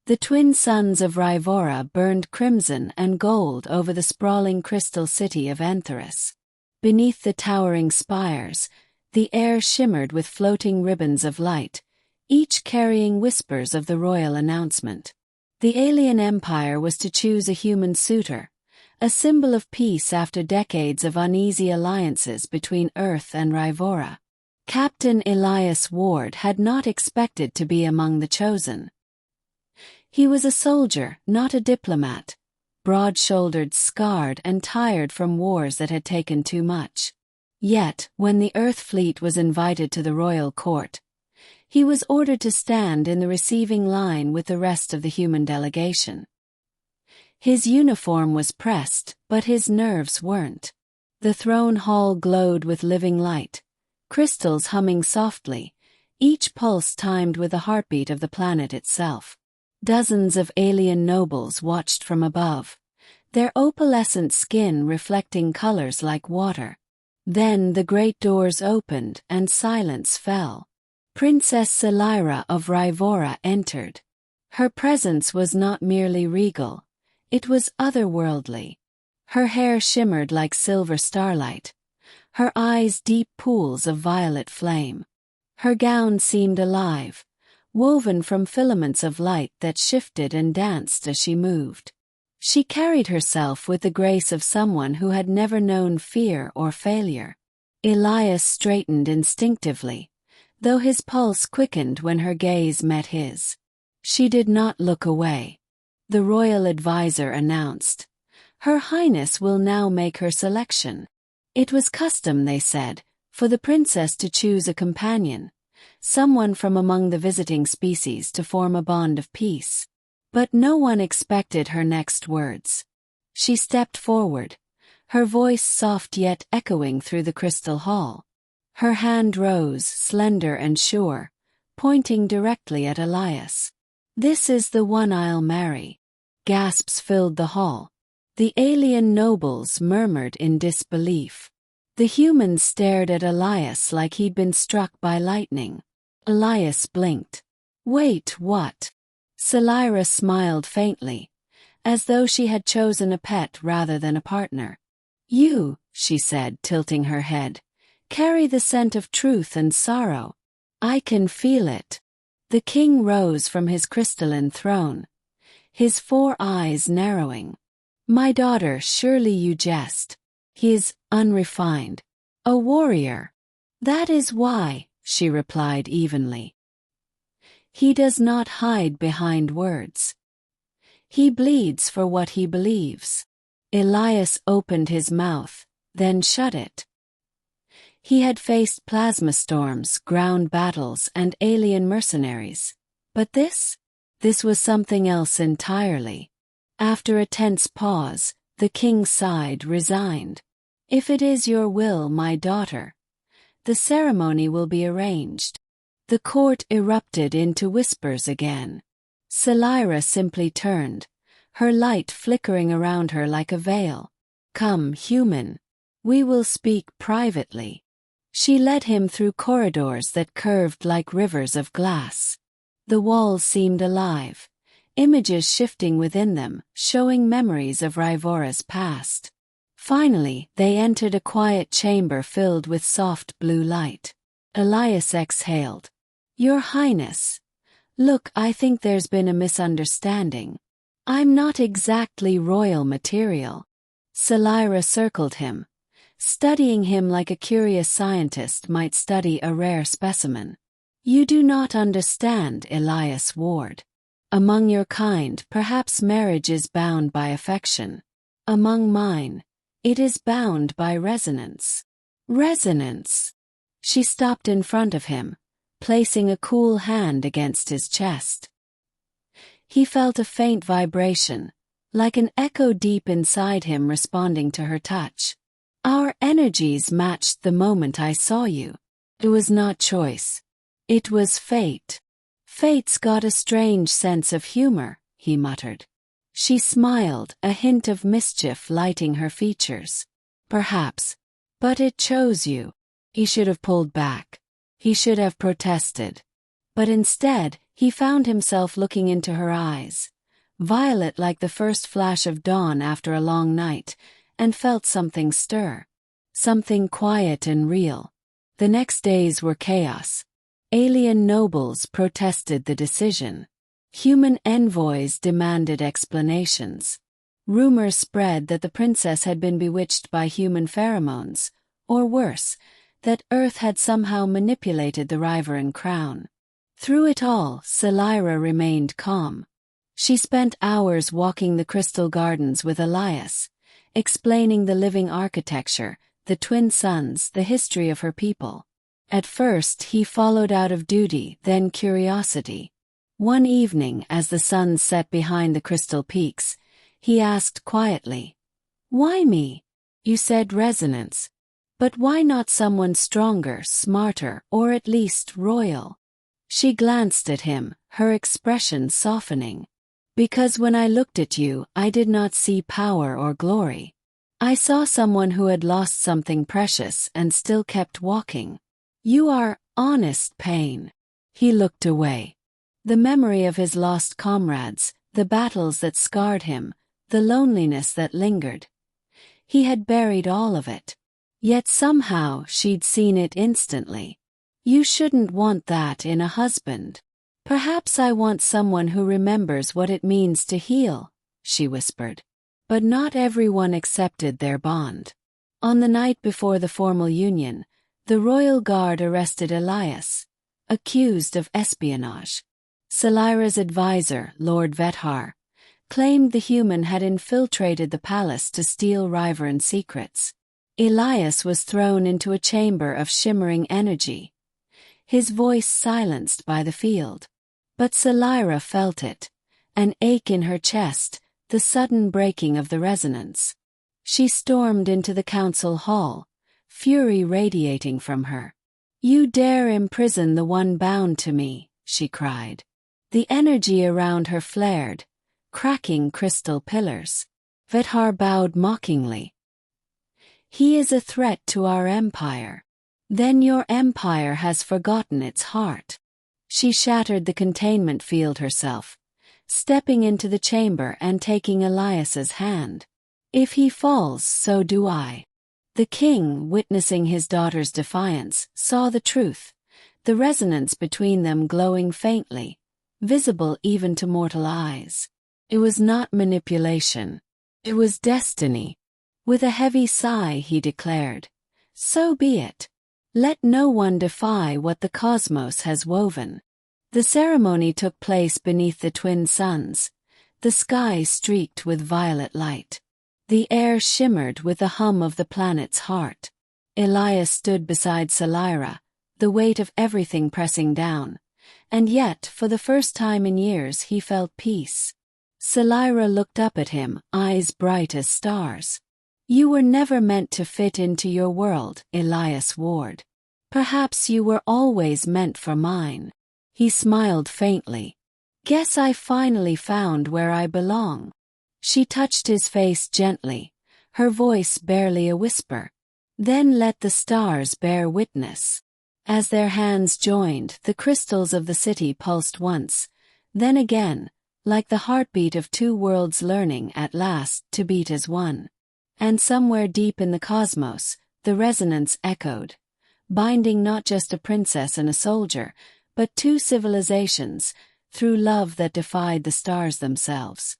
The twin suns of Rhyvora burned crimson and gold over the sprawling crystal city of Antharis. Beneath the towering spires, the air shimmered with floating ribbons of light, each carrying whispers of the royal announcement. The alien empire was to choose a human suitor, a symbol of peace after decades of uneasy alliances between Earth and Rhyvora. Captain Elias Ward had not expected to be among the chosen. He was a soldier, not a diplomat, broad-shouldered, scarred, and tired from wars that had taken too much. Yet, when the Earth fleet was invited to the royal court, he was ordered to stand in the receiving line with the rest of the human delegation. His uniform was pressed, but his nerves weren't. The throne hall glowed with living light, crystals humming softly, each pulse timed with the heartbeat of the planet itself. Dozens of alien nobles watched from above, their opalescent skin reflecting colors like water. Then the great doors opened and silence fell. Princess Selira of Rhyvora entered. Her presence was not merely regal, it was otherworldly. Her hair shimmered like silver starlight, her eyes deep pools of violet flame. Her gown seemed alive, woven from filaments of light that shifted and danced as she moved. She carried herself with the grace of someone who had never known fear or failure. Elias straightened instinctively, though his pulse quickened when her gaze met his. She did not look away. The royal advisor announced, "Her Highness will now make her selection." It was custom, they said, for the princess to choose a companion, someone from among the visiting species to form a bond of peace. But no one expected her next words. She stepped forward, her voice soft yet echoing through the crystal hall. Her hand rose, slender and sure, pointing directly at Elias. "This is the one I'll marry." Gasps filled the hall. The alien nobles murmured in disbelief. The humans stared at Elias like he'd been struck by lightning. Elias blinked. "Wait, what?" Selira smiled faintly, as though she had chosen a pet rather than a partner. "You," she said, tilting her head, "carry the scent of truth and sorrow. I can feel it." The king rose from his crystalline throne, his 4 eyes narrowing. "My daughter, surely you jest. He's unrefined. A warrior." "That is why," she replied evenly. "He does not hide behind words. He bleeds for what he believes." Elias opened his mouth, then shut it. He had faced plasma storms, ground battles, and alien mercenaries. But this was something else entirely. After a tense pause, the king sighed, resigned. "If it is your will, my daughter, the ceremony will be arranged." The court erupted into whispers again. Selira simply turned, her light flickering around her like a veil. "Come, human. We will speak privately." She led him through corridors that curved like rivers of glass. The walls seemed alive, images shifting within them, showing memories of Rhyvora's past. Finally, they entered a quiet chamber filled with soft blue light. Elias exhaled. "Your Highness, look, I think there's been a misunderstanding. I'm not exactly royal material." Selira circled him, studying him like a curious scientist might study a rare specimen. "You do not understand, Elias Ward. Among your kind, perhaps marriage is bound by affection. Among mine, it is bound by resonance." "Resonance?" She stopped in front of him, placing a cool hand against his chest. He felt a faint vibration, like an echo deep inside him responding to her touch. "Our energies matched the moment I saw you. It was not choice. It was fate." "Fate's got a strange sense of humor," he muttered. She smiled, a hint of mischief lighting her features. "Perhaps. But it chose you." He should have pulled back. He should have protested. But instead, He found himself looking into her eyes, violet like the first flash of dawn after a long night, and felt something stir. Something quiet and real. The next days were chaos. Alien nobles protested the decision. Human envoys demanded explanations. Rumors spread that the princess had been bewitched by human pheromones, or worse, that Earth had somehow manipulated the Rhyvoran crown. Through it all, Selira remained calm. She spent hours walking the crystal gardens with Elias, explaining the living architecture, the twin suns, the history of her people. At first he followed out of duty, then curiosity. One evening, as the sun set behind the crystal peaks, he asked quietly, "Why me? You said resonance. But why not someone stronger, smarter, or at least royal?" She glanced at him, her expression softening. "Because when I looked at you, I did not see power or glory. I saw someone who had lost something precious and still kept walking. You are honest pain." He looked away. The memory of his lost comrades, the battles that scarred him, the loneliness that lingered. He had buried all of it. Yet somehow she'd seen it instantly. "You shouldn't want that in a husband. Perhaps I want someone who remembers what it means to heal," she whispered. But not everyone accepted their bond. On the night before the formal union, the royal guard arrested Elias, accused of espionage. Selira's advisor, Lord Vethar, claimed the human had infiltrated the palace to steal Rhyvoran secrets. Elias was thrown into a chamber of shimmering energy, his voice silenced by the field. But Selira felt it, an ache in her chest, the sudden breaking of the resonance. She stormed into the council hall, fury radiating from her. "You dare imprison the one bound to me," she cried. The energy around her flared, cracking crystal pillars. Vethar bowed mockingly. "He is a threat to our empire. Then your empire has forgotten its heart." She shattered the containment field herself, stepping into the chamber and taking Elias's hand. "If he falls, so do I." The king, witnessing his daughter's defiance, saw the truth, the resonance between them glowing faintly, visible even to mortal eyes. It was not manipulation. It was destiny. With a heavy sigh he declared, "So be it. Let no one defy what the cosmos has woven." The ceremony took place beneath the twin suns, the sky streaked with violet light. The air shimmered with the hum of the planet's heart. Elias stood beside Selira, the weight of everything pressing down, and yet, for the first time in years, he felt peace. Selira looked up at him, eyes bright as stars. "You were never meant to fit into your world, Elias Ward. Perhaps you were always meant for mine." He smiled faintly. "Guess I finally found where I belong." She touched his face gently, her voice barely a whisper. "Then let the stars bear witness." As their hands joined, the crystals of the city pulsed once, then again, like the heartbeat of two worlds learning at last to beat as one. And somewhere deep in the cosmos, the resonance echoed, binding not just a princess and a soldier, but two civilizations, through love that defied the stars themselves.